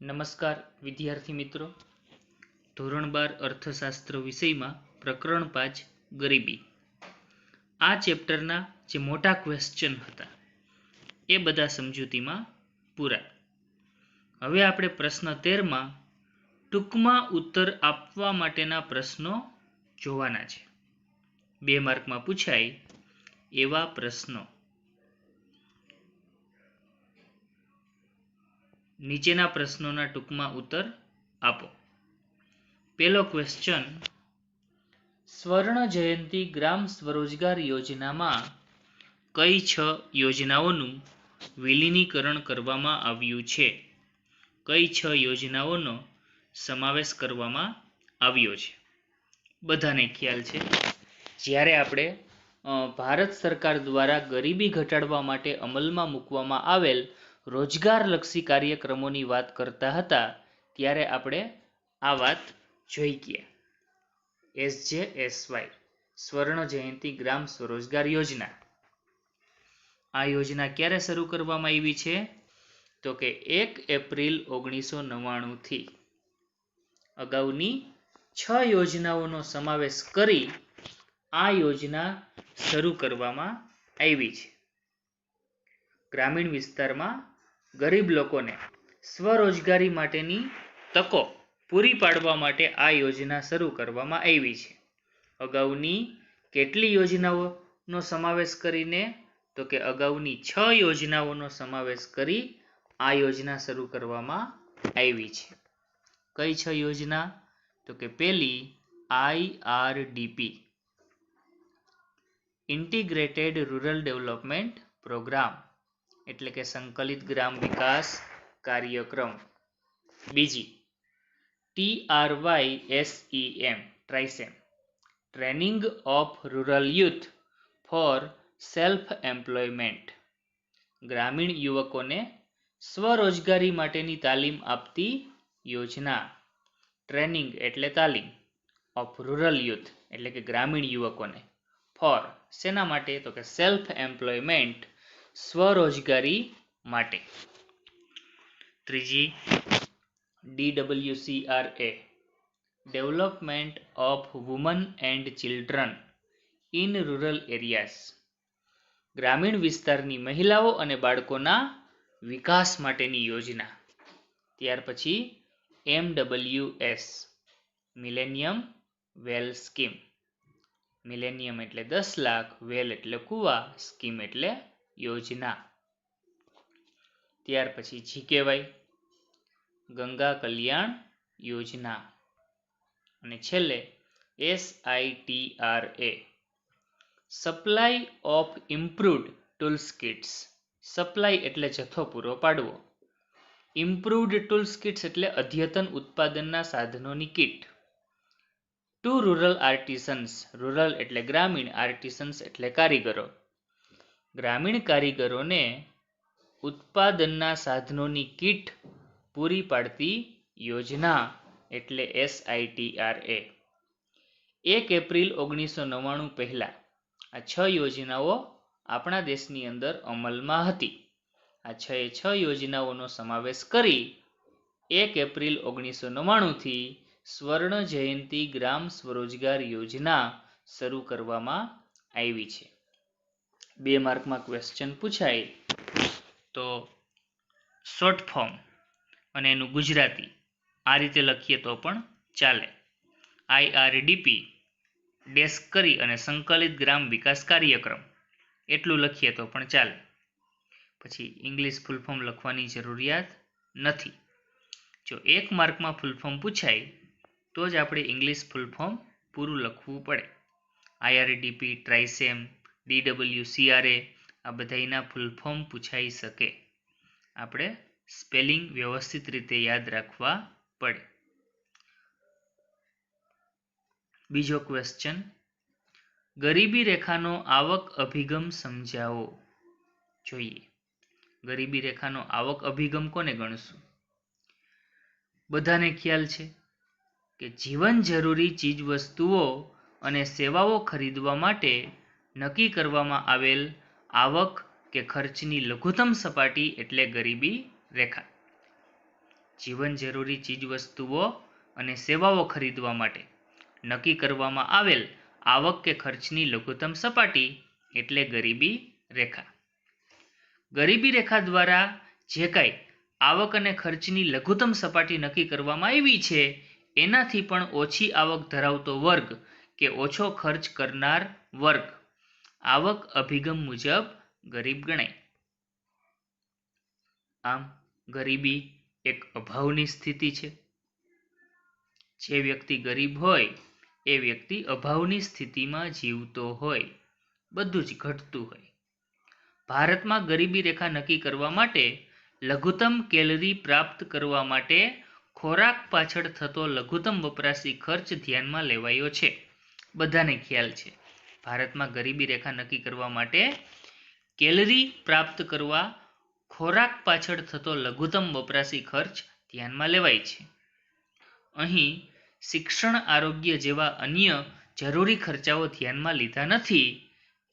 નમસ્કાર વિદ્યાર્થી મિત્રો, ધોરણ 12 અર્થશાસ્ત્ર વિષયમાં પ્રકરણ 5 ગરીબી. આ ચેપ્ટરના જે મોટા ક્વેશ્ચન હતા એ બધા સમજૂતીમાં પૂરા. હવે આપણે પ્રશ્ન 13માં ટૂંકમાં ઉત્તર આપવા માટેના પ્રશ્નો જોવાના છે. 2 માર્કમાં પૂછાય એવા પ્રશ્નો. નીચેના પ્રશ્નોના ટૂંકમાં ઉત્તર આપો. પહેલો ક્વેશ્ચન, સ્વર્ણ જયંતી ગ્રામ સ્વરોજગાર યોજનામાં કઈ 6 યોજનાઓનું વિલીનીકરણ કરવામાં આવ્યું છે? કઈ 6 યોજનાઓનો સમાવેશ કરવામાં આવ્યો છે? બધાને ખ્યાલ છે, જ્યારે આપણે ભારત સરકાર દ્વારા ગરીબી ઘટાડવા માટે અમલમાં મૂકવામાં આવેલ રોજગારલક્ષી કાર્યક્રમોની વાત કરતા હતા ત્યારે આપણે આ વાત જોઈ ગયા. SJSY સ્વર્ણ જયંતી ગ્રામ સ્વરોજગાર યોજના. આ યોજના ક્યારે શરૂ કરવામાં આવી છે? તો કે 1 એપ્રિલ 1999 થી. અગાઉની 6 યોજનાઓનો સમાવેશ કરી આ યોજના શરૂ કરવામાં આવી છે. ગ્રામીણ વિસ્તારમાં ગરીબ લોકોને સ્વરોજગારી માટેની તકો પૂરી પાડવા માટે આ યોજના શરૂ કરવામાં આવી છે. અગાઉની કેટલી યોજનાઓનો સમાવેશ કરીને? તો કે અગાઉની 6 યોજનાઓનો સમાવેશ કરી આ યોજના શરૂ કરવામાં આવી છે. કઈ 6 યોજના? તો કે પહેલી IRDP integrated rural development programme એટલે કે સંકલિત ગ્રામ વિકાસ કાર્યક્રમ. બીજી TRYSEM TRYSEM training of rural youth for self employment ગ્રામીણ યુવકોને સ્વરોજગારી માટેની તાલીમ આપતી યોજના. ટ્રેનિંગ એટલે તાલીમ, ઓફ રૂરલ યુથ એટલે કે ગ્રામીણ યુવકોને, ફોર શેના માટે? તો કે સેલ્ફ એમ્પ્લોયમેન્ટ સ્વરોજગારી માટે. ત્રીજી DWCRA development of woman and children in rural areas ગ્રામીણ વિસ્તારની મહિલાઓ અને બાળકોના વિકાસ માટેની યોજના. ત્યાર પછી MWS મિલેનિયમ વેલ સ્કીમ. મિલેનિયમ એટલે 10 લાખ, વેલ એટલે કુવા, સ્કીમ એટલે યોજના. ત્યાર પછી GKY ગંગા કલ્યાણ યોજના. અને છેલ્લે SITRA supply of improved tools kits. Supply એટલે જથ્થો પૂરો પાડવો, ઇમ્પ્રુવડ ટૂલ્સ કિટ્સ એટલે અદ્યતન ઉત્પાદનના સાધનોની kit. To rural artisans. Rural એટલે ગ્રામીણ, આર્ટિસન્સ એટલે કારીગરો. ગ્રામીણ કારીગરોને ઉત્પાદનના સાધનોની કીટ પૂરી પાડતી યોજના એટલે SITRA. 1 એપ્રિલ 1999 પહેલા આ 6 યોજનાઓ આપણા દેશની અંદર અમલમાં હતી. આ 6 યોજનાઓનો સમાવેશ કરી 1 એપ્રિલ 1999 થી સ્વર્ણ જયંતી ગ્રામ સ્વરોજગાર યોજના શરૂ કરવામાં આવી છે. 2 માર્કમાં ક્વેશ્ચન પૂછાય તો શોર્ટ ફોર્મ અને એનું ગુજરાતી આ રીતે લખીએ તો પણ ચાલે. IRDP ડેશ કરી અને સંકલિત ગ્રામ વિકાસ કાર્યક્રમ એટલું લખીએ તો પણ ચાલે. પછી ઇંગ્લિશ ફૂલ ફોર્મ લખવાની જરૂરિયાત નથી. જો 1 માર્કમાં ફૂલ ફોર્મ પૂછાય તો જ આપણે ઇંગ્લિશ ફૂલ ફોર્મ પૂરું લખવું પડે. IRDP, ટ્રાઇસેમ, DWCRA આ બધાના ફૂલ ફોર્મ પૂછાઈ શકે. આપણે સ્પેલિંગ વ્યવસ્થિત રીતે યાદ રાખવા પડે. બીજો ક્વેશ્ચન, ગરીબી રેખાનો આવક અભિગમ સમજાવો. જોઈએ, ગરીબી રેખાનો આવક અભિગમ કોને ગણશું? બધાને ખ્યાલ છે કે જીવન જરૂરી ચીજ વસ્તુઓ અને સેવાઓ ખરીદવા માટે નક્કી કરવામાં આવેલ આવક કે ખર્ચની લઘુત્તમ સપાટી એટલે ગરીબી રેખા. જીવન જરૂરી ચીજવસ્તુઓ અને સેવાઓ ખરીદવા માટે નક્કી કરવામાં આવેલ આવક કે ખર્ચની લઘુત્તમ સપાટી એટલે ગરીબી રેખા. ગરીબી રેખા દ્વારા જે કાંઈ આવક અને ખર્ચની લઘુત્તમ સપાટી નક્કી કરવામાં આવી છે એનાથી પણ ઓછી આવક ધરાવતો વર્ગ કે ઓછો ખર્ચ કરનાર વર્ગ આવક અભિગમ મુજબ ગરીબ ગણાય. આમ ગરીબી એક અભાવની સ્થિતિ છે. જે વ્યક્તિ ગરીબ હોય એ વ્યક્તિ અભાવની સ્થિતિમાં જીવતો હોય, બધું જ ઘટતું હોય. ભારતમાં ગરીબી રેખા નક્કી કરવા માટે લઘુત્તમ કેલરી પ્રાપ્ત કરવા માટે ખોરાક પાછળ થતો લઘુત્તમ વપરાશી ખર્ચ ધ્યાનમાં લેવાયો છે. બધાને ખ્યાલ છે ભારતમાં ગરીબી રેખા નક્કી કરવા માટે કેલરી પ્રાપ્ત કરવા ખોરાક પાછળ થતો લઘુત્તમ વપરાશી ખર્ચ ધ્યાનમાં લેવાય છે. અહીં શિક્ષણ, આરોગ્ય જેવા અન્ય જરૂરી ખર્ચાઓ ધ્યાનમાં લીધા નથી,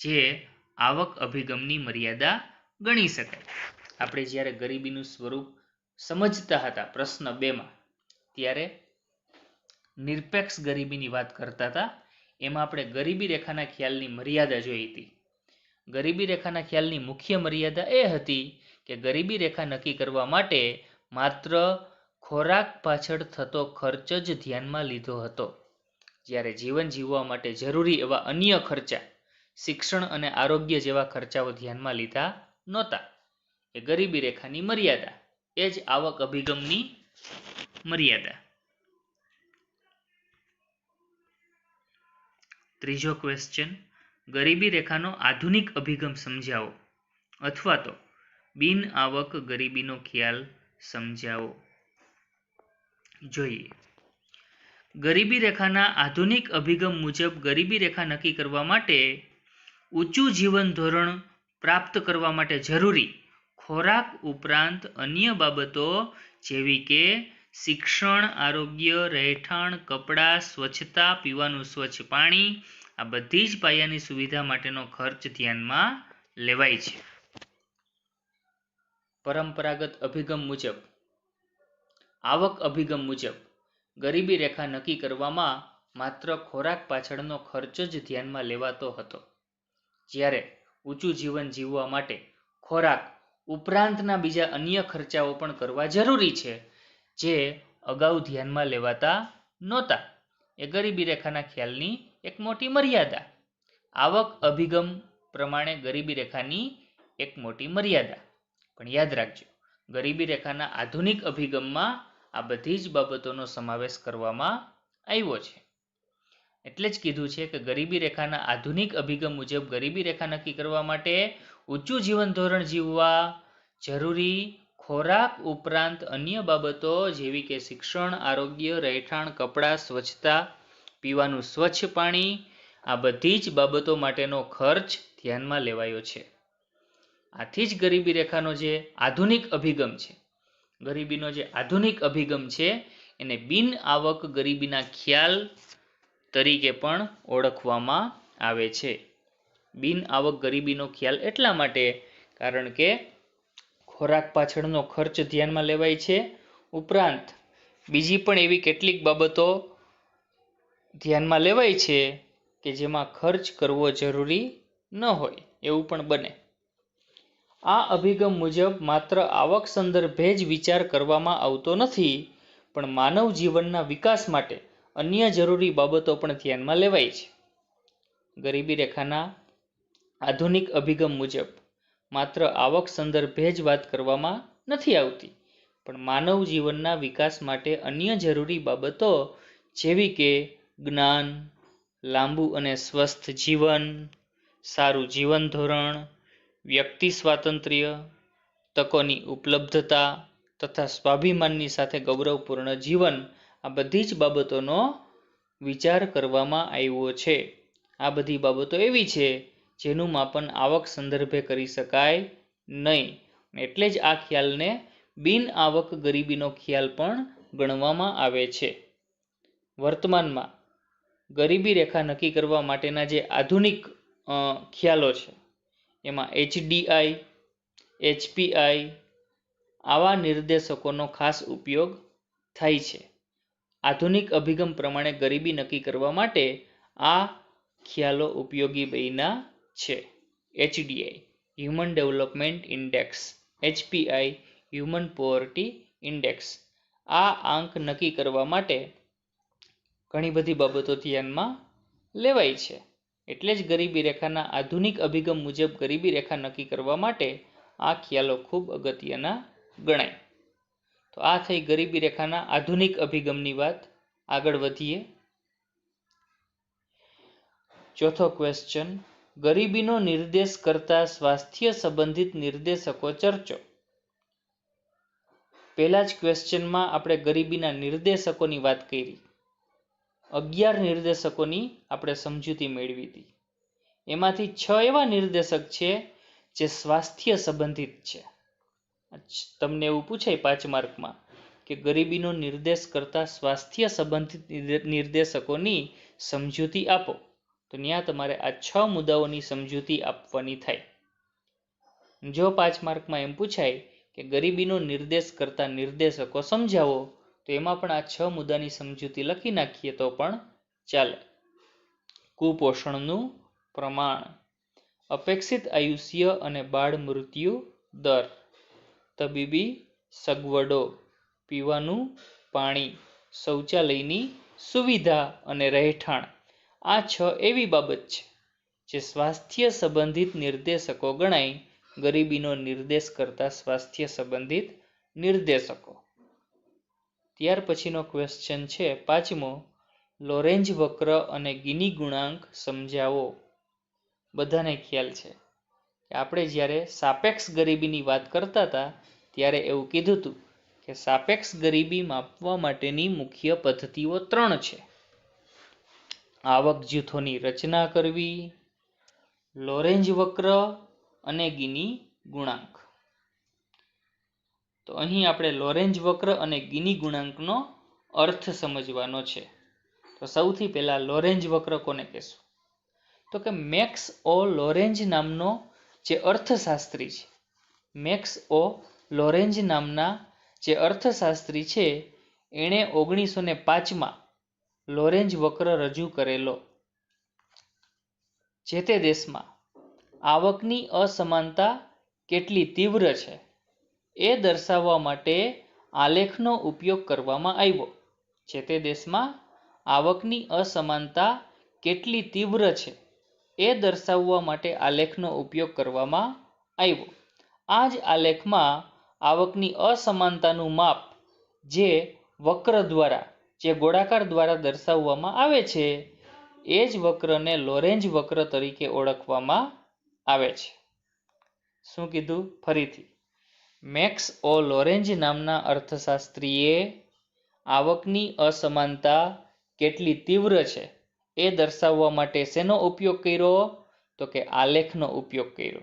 જે આવક અભિગમની મર્યાદા ગણી શકાય. આપણે જ્યારે ગરીબીનું સ્વરૂપ સમજતા હતા પ્રશ્ન 2માં, ત્યારે નિરપેક્ષ ગરીબીની વાત કરતા હતા. એમાં આપણે ગરીબી રેખાના ખ્યાલની મર્યાદા જોઈ હતી. ગરીબી રેખાના ખ્યાલની મુખ્ય મર્યાદા એ હતી કે ગરીબી રેખા નક્કી કરવા માટે માત્ર ખોરાક પાછળ થતો ખર્ચ જ ધ્યાનમાં લીધો હતો, જ્યારે જીવન જીવવા માટે જરૂરી એવા અન્ય ખર્ચા, શિક્ષણ અને આરોગ્ય જેવા ખર્ચાઓ ધ્યાનમાં લીધા નહોતા. એ ગરીબી રેખાની મર્યાદા, એ જ આવક અભિગમની મર્યાદા. ત્રીજો ક્વેશ્ચન, ગરીબી રેખાનો આધુનિક અભિગમ સમજાવો અથવા તો બિન આવક ગરીબીનો ખ્યાલ સમજાવો. જોઈએ, ગરીબી રેખાના આધુનિક અભિગમ મુજબ ગરીબી રેખા નક્કી કરવા માટે ઊંચું જીવન ધોરણ પ્રાપ્ત કરવા માટે જરૂરી ખોરાક ઉપરાંત અન્ય બાબતો જેવી કે શિક્ષણ, આરોગ્ય, રહેઠાણ, કપડાં, સ્વચ્છતા, પીવાનું સ્વચ્છ પાણી, આ બધી જ પાયાની સુવિધા માટેનો ખર્ચ ધ્યાનમાં લેવાય છે. પરંપરાગત અભિગમ મુજબ, આવક અભિગમ મુજબ ગરીબી રેખા નક્કી કરવામાં માત્ર ખોરાક પાછળનો ખર્ચ જ ધ્યાનમાં લેવાતો હતો, જ્યારે ઊંચું જીવન જીવવા માટે ખોરાક ઉપરાંતના બીજા અન્ય ખર્ચાઓ પણ કરવા જરૂરી છે, જે અગાઉ ધ્યાનમાં લેવાતા નહોતા. એ ગરીબી રેખાના ખ્યાલની એક મોટી મર્યાદા. આવક અભિગમ પ્રમાણે ગરીબી રેખાની એક મોટી મર્યાદા. પણ યાદ રાખજો, ગરીબી રેખાના આધુનિક અભિગમમાં આ બધી જ બાબતોનો સમાવેશ કરવામાં આવ્યો છે. એટલે જ કીધું છે કે ગરીબી રેખાના આધુનિક અભિગમ મુજબ ગરીબી રેખા નક્કી કરવા માટે ઊંચું જીવન ધોરણ જીવવા જરૂરી ખોરાક ઉપરાંત અન્ય બાબતો જેવી કે શિક્ષણ, આરોગ્ય, રહેઠાણ, કપડાં, સ્વચ્છતા, પીવાનું સ્વચ્છ પાણી, આ બધી જ બાબતો માટેનો ખર્ચ ધ્યાનમાં લેવાયો છે. આથી જ ગરીબી રેખાનો જે આધુનિક અભિગમ છે, ગરીબીનો જે આધુનિક અભિગમ છે એને બિન આવક ગરીબીના ખ્યાલ તરીકે પણ ઓળખવામાં આવે છે. બિન આવક ગરીબીનો ખ્યાલ એટલા માટે કારણ કે ખોરાક પાછળનો ખર્ચ ધ્યાનમાં લેવાય છે, ઉપરાંત બીજી પણ એવી કેટલીક બાબતો ધ્યાનમાં લેવાય છે કે જેમાં ખર્ચ કરવો જરૂરી ન હોય એવું પણ બને. આ અભિગમ મુજબ માત્ર આવક સંદર્ભે જ વિચાર કરવામાં આવતો નથી, પણ માનવ જીવનના વિકાસ માટે અન્ય જરૂરી બાબતો પણ ધ્યાનમાં લેવાય છે. ગરીબી રેખાના આધુનિક અભિગમ મુજબ માત્ર આવક સંદર્ભે જ વાત કરવામાં નથી આવતી, પણ માનવ જીવનના વિકાસ માટે અન્ય જરૂરી બાબતો જેવી કે જ્ઞાન, લાંબુ અને સ્વસ્થ જીવન, સારું જીવન ધોરણ, વ્યક્તિ સ્વાતંત્ર્ય, તકોની ઉપલબ્ધતા તથા સ્વાભિમાનની સાથે ગૌરવપૂર્ણ જીવન, આ બધી જ બાબતોનો વિચાર કરવામાં આવ્યો છે. આ બધી બાબતો એવી છે જેનું માપન આવક સંદર્ભે કરી શકાય નહીં, એટલે જ આ ખ્યાલને બિન આવક ગરીબીનો ખ્યાલ પણ ગણવામાં આવે છે. વર્તમાનમાં ગરીબી રેખા નક્કી કરવા માટેના જે આધુનિક ખ્યાલો છે એમાં HDI, HPI, આવા નિર્દેશકોનો ખાસ ઉપયોગ થાય છે. આધુનિક અભિગમ પ્રમાણે ગરીબી નક્કી કરવા માટે આ ખ્યાલો ઉપયોગી બન્યા છે. HDI human development index, HPI human poverty index. આ આંક નક્કી કરવા માટે ઘણી બધી બાબતો ધ્યાનમાં લેવાય છે. એટલે જ ગરીબી રેખાના આધુનિક અભિગમ મુજબ ગરીબી રેખા નક્કી કરવા માટે આ ખ્યાલો ખૂબ અગત્યના ગણાય. તો આ થઈ ગરીબી રેખાના આધુનિક અભિગમની વાત. આગળ વધીએ. ચોથો ક્વેશ્ચન, ગરીબીનો નિર્દેશ કરતા સ્વાસ્થ્ય સંબંધિત નિર્દેશકો ચર્ચો. પહેલા જ ક્વેશ્ચનમાં આપણે ગરીબીના નિર્દેશકોની વાત કરી. 11 નિર્દેશકોની આપણે સમજૂતી મેળવી હતી. એમાંથી 6 એવા નિર્દેશક છે જે સ્વાસ્થ્ય સંબંધિત છે. તમને એવું પૂછાય 5 માર્કમાં કે ગરીબીનો નિર્દેશ કરતા સ્વાસ્થ્ય સંબંધિત નિર્દેશકોની સમજૂતી આપો, તો ત્યાં તમારે આ 6 મુદ્દાઓની સમજૂતી આપવાની થાય. જો 5 માર્કમાં એમ પૂછાય કે ગરીબીનો નિર્દેશ કરતા નિર્દેશકો સમજાવો, તો એમાં પણ આ 6 મુદ્દાની સમજૂતી લખી નાખીએ તો પણ ચાલે. કુપોષણનું પ્રમાણ, અપેક્ષિત આયુષ્ય અને બાળ મૃત્યુ દર, તબીબી સગવડો, પીવાનું પાણી, શૌચાલયની સુવિધા અને રહેઠાણ. આ 6 એવી બાબત છે જે સ્વાસ્થ્ય સંબંધિત નિર્દેશકો ગણાય. ગરીબીનો નિર્દેશ કરતા સ્વાસ્થ્ય સંબંધિત નિર્દેશકો. ત્યાર પછીનો ક્વેશ્ચન છે 5મો, લોરેન્જ વક્ર અને ગિની ગુણાંક સમજાવો. બધાને ખ્યાલ છે કે આપણે જ્યારે સાપેક્ષ ગરીબીની વાત કરતા હતા ત્યારે એવું કીધું હતું કે સાપેક્ષ ગરીબી માપવા માટેની મુખ્ય પદ્ધતિઓ 3 છે. આવક જૂથોની રચના કરવી, લોરેન્જ વક્ર અને ગિની ગુણાંક. તો અહીં આપણે લોરેન્જ વક્ર અને ગિની ગુણાંકનો અર્થ સમજવાનો છે. તો સૌથી પહેલા લોરેન્જ વક્ર કોને કહેશું? તો કે મેક્સ ઓ લોરેન્જ નામનો જે અર્થશાસ્ત્રી છે, મેક્સ ઓ લોરેન્જ નામના જે અર્થશાસ્ત્રી છે, એણે 1905માં લોરેન્જ વક્ર રજૂ કરેલો. જે તે દેશમાં આવકની અસમાનતા કેટલી તીવ્ર છે એ દર્શાવવા માટે આલેખનો ઉપયોગ કરવામાં આવ્યો. જે તે દેશમાં આવકની અસમાનતા કેટલી તીવ્ર છે એ દર્શાવવા માટે આલેખનો ઉપયોગ કરવામાં આવ્યો. આ જ આલેખમાં આવકની અસમાનતાનું માપ જે વક્ર દ્વારા, જે ગોળાકાર દ્વારા દર્શાવવામાં આવે છે, એ જ વક્રને લોરેન્જ વક્ર તરીકે ઓળખવામાં આવે છે. શું કીધું? ફરીથી. મેક્સ ઓ લોરેન્જ નામના અર્થશાસ્ત્રીએ આવકની અસમાનતા કેટલી તીવ્ર છે એ દર્શાવવા માટે શેનો ઉપયોગ કર્યો? તો કે આલેખનો ઉપયોગ કર્યો.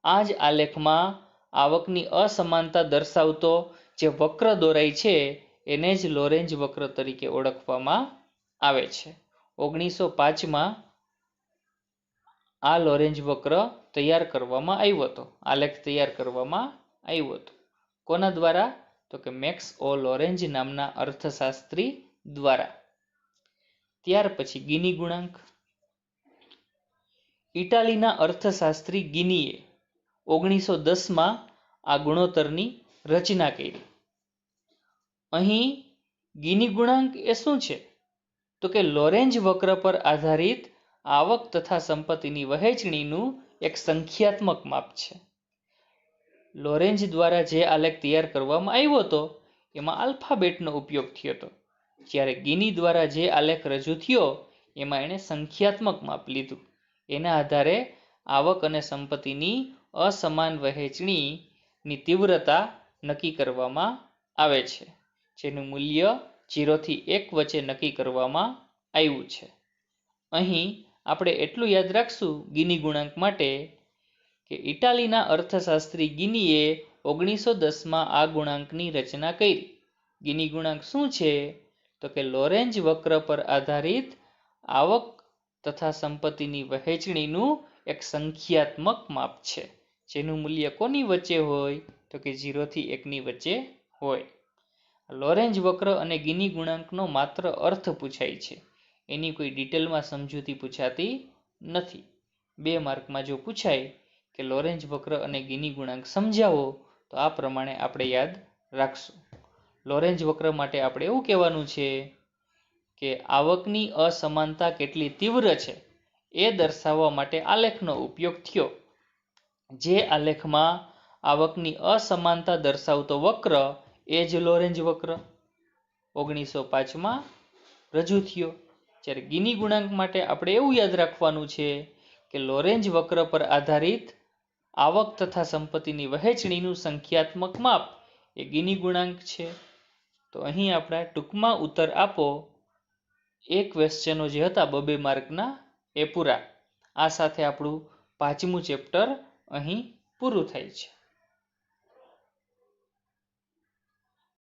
આ જ આલેખમાં આવકની અસમાનતા દર્શાવતો જે વક્ર દોરાય છે એને જ લોરેન્જ વક્ર તરીકે ઓળખવામાં આવે છે. 1905માં આ લોરેન્જ વક્ર તૈયાર કરવામાં આવ્યો હતો, આલેખ તૈયાર કરવામાં આવ્યો હતો. કોના દ્વારા? તો કે મેક્સ ઓ લોરેન્જ નામના અર્થશાસ્ત્રી દ્વારા. ત્યાર પછી ગિની ગુણાંક. ઇટાલીના અર્થશાસ્ત્રી ગિનીએ 1910માં આ ગુણોત્તરની રચના કરી. અહીં ગિની ગુણાંક એ શું છે? તો કે લોરેન્જ વક્ર પર આધારિત આવક તથા સંપત્તિની વહેંચણીનું એક સંખ્યાત્મક માપ છે. લોરેન્જ દ્વારા જે આલેખ તૈયાર કરવામાં આવ્યો હતો એમાં આલ્ફાબેટનો ઉપયોગ થયો હતો, જ્યારે ગિની દ્વારા જે આલેખ રજૂ થયો એમાં એણે સંખ્યાત્મક માપ લીધું. એના આધારે આવક અને સંપત્તિની અસમાન વહેંચણીની તીવ્રતા નક્કી કરવામાં આવે છે, જેનું મૂલ્ય 0 થી 1 વચ્ચે નક્કી કરવામાં આવ્યું છે. અહીં આપણે એટલું યાદ રાખશું ગિની ગુણાંક માટે કે ઇટાલીના અર્થશાસ્ત્રી ગિનીએ 1910માં આ ગુણાંકની રચના કરી. ગિની ગુણાંક શું છે? તો કે લોરેન્જ વક્ર પર આધારિત આવક તથા સંપત્તિની વહેંચણીનું એક સંખ્યાત્મક માપ છે, જેનું મૂલ્ય કોની વચ્ચે હોય? તો કે 0 થી 1 ની વચ્ચે હોય. લોરેન્જ વક્ર અને ગિની ગુણાંકનો માત્ર અર્થ પૂછાય છે, એની કોઈ ડિટેલમાં સમજૂતી પૂછાતી નથી. 2 માર્કમાં જો પૂછાય કે લોરેન્જ વક્ર અને ગિની ગુણાંક સમજાવો, તો આ પ્રમાણે આપણે યાદ રાખશું. લોરેન્જ વક્ર માટે આપણે એવું કહેવાનું છે કે આવકની અસમાનતા કેટલી તીવ્ર છે એ દર્શાવવા માટે આલેખનો ઉપયોગ થયો. જે આલેખમાં આવકની અસમાનતા દર્શાવતો વક્ર એ જ લોરેન્જ વક્ર 1905માં રજૂ થયો. જ્યારે ગિની ગુણાંક માટે આપણે એવું યાદ રાખવાનું છે કે લોરેન્જ વક્ર પર આધારિત આવક તથા સંપત્તિની વહેંચણીનું સંખ્યાત્મક માપ એ ગિની ગુણાંક છે. તો અહીં આપણે ટૂંકમાં ઉત્તર આપો એ ક્વેશ્ચનો જે હતા 2 માર્કના એ પૂરા. આ સાથે આપણું 5મું ચેપ્ટર અહીં પૂરું થાય છે.